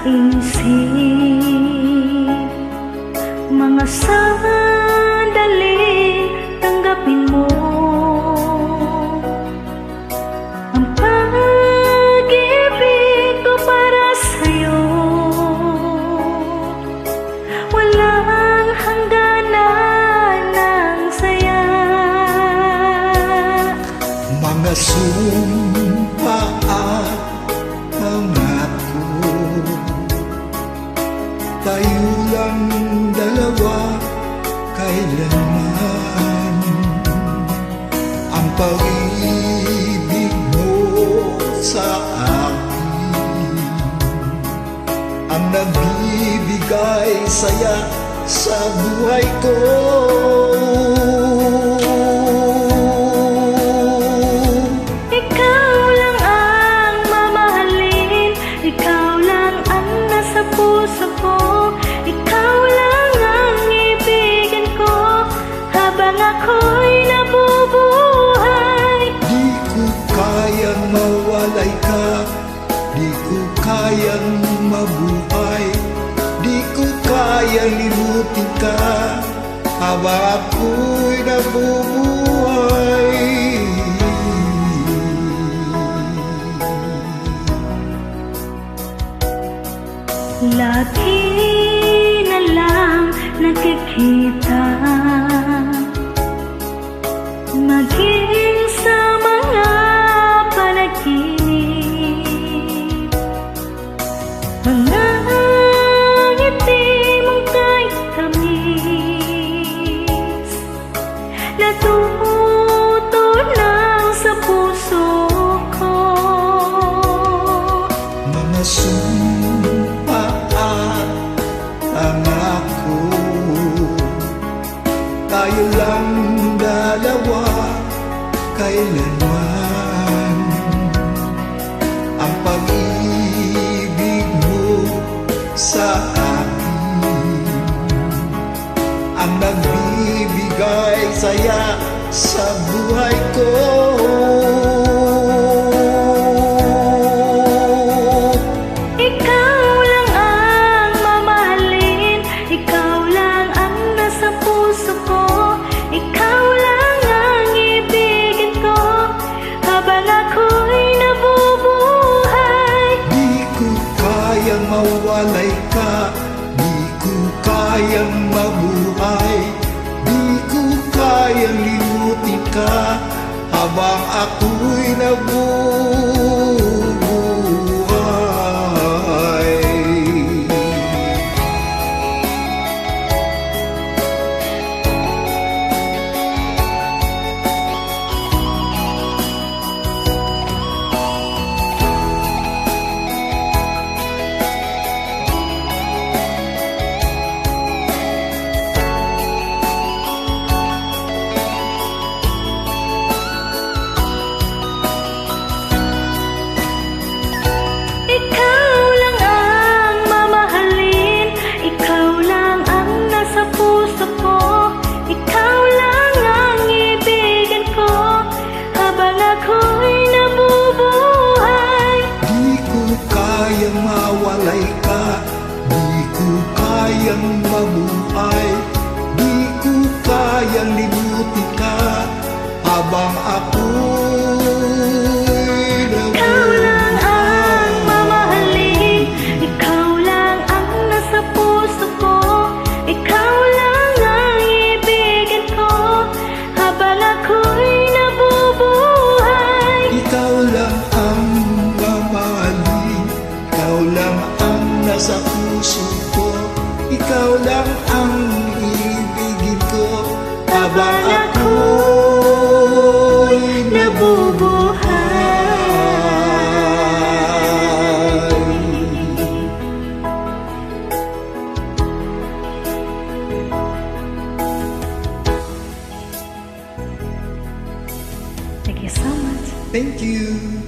isip. Mga sandali, tanggapin mo ang pag-ibig ko para sa'yo. Walang hangganan ng saya. Mga sumpa at pangako, tayo lang dalawa kailanman. Ang pag-ibig mo sa akin ang nagbibigay saya sa buhay ko. Ikaw lang ang mamahalin, ikaw lang ang nasa puso ko, ikaw lang ang ibigin ko habang ako'y nabubuhay. Di ko kayang mawalay ka, di ko kayang mabuhay, di ko kayang limutin ka habang ako'y nabubuhay. Lagi na lang nagkikita, maging sa mga panaginip. Mga ngiti mong kay tamis, natutunaw sa puso ko. Mga sumpa at pangako, tayo lang dalawa kailanman. Ang pag-ibig mo sa akin ang nagbibigay saya sa buhay ko. Ikaw lang ang mamahalin, ikaw lang ang nasa puso ko, ikaw lang ang ibigin ko habang ako'y nabubuhay. Di ko kayang mawalay ka, di ko kayang mabuhay, di ko kayang limutin ka habang ako'y nabubuhay. Ikaw lang ang mamahalin, ikaw lang ang nasa puso ko, ikaw lang ang ibigin ko habang ako'y nabubuhay. Di ko kayang mawalay ka, di ko kayang mabuhay, di ko kayang limutin ka habang ako'y Ikaw lang ang mamahalin, ikaw lang ang nasa puso ko, ikaw lang ang ibigin ko habang ako'y nabubuhay. Ikaw lang ang mamahalin, ikaw lang ang nasa puso ko, ikaw lang ang ibigin ko habang ako'y nabubuhay. Thank you so much. Thank you.